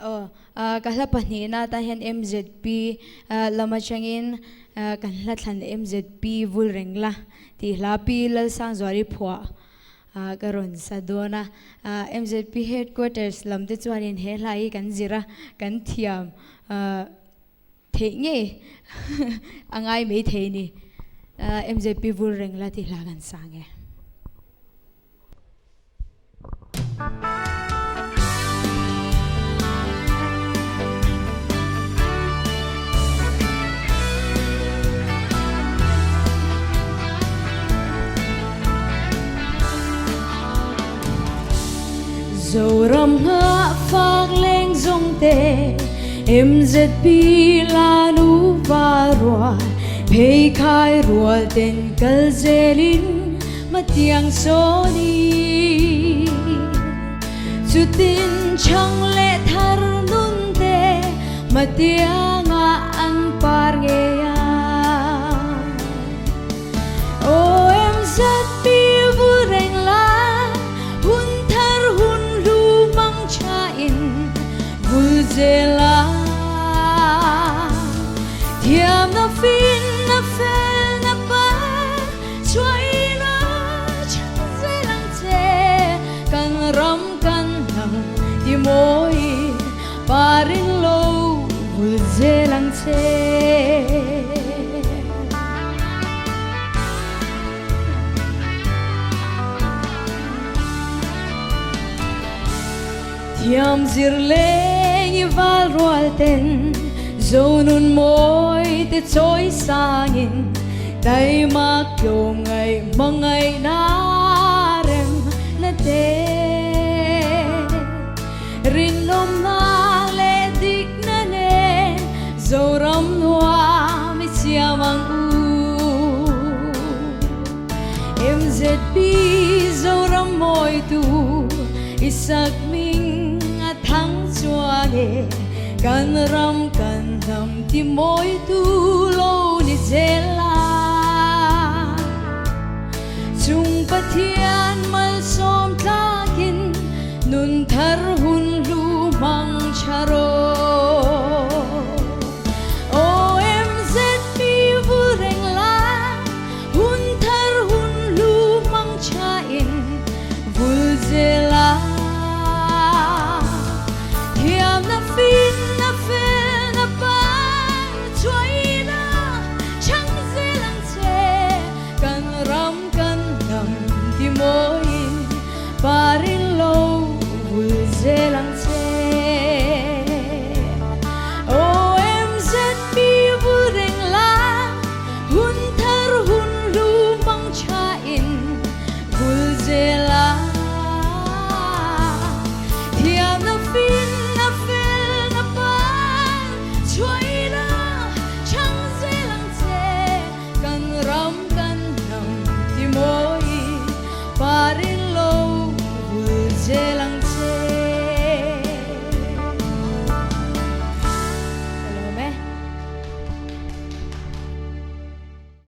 Oh, kahlapani na tahan MZP lama changin kahlatlan MZP vulrengla ti lapi lal sang zwari phwa karon sa dona MZP headquarters lamte chuanin he lai kan zira kan thiam thenge angai mei theini MZP vulrengla ti la kan sange Zoram nga phag leng zong te MZP lanu varwa pei khai rual ten kal zelin matiang soni chutin chang le thar nun te matiang an par nge ya o MZP vureng la Zela thiam na fin na fel na pa chuai na chang zelang che kan ram kan nam ti moi parin lo bul zelang che thiam zirle val roal ten zonun moi te choi sangin dai ma kyo ngai mangai na rem na te rin nom na le dik na ne zoram noa mi siamang u MZP zoram moi tu isak ming thang chuage kan ram kan nam ti moi tu lo ni zela chung pathian mal som takin nun thar hun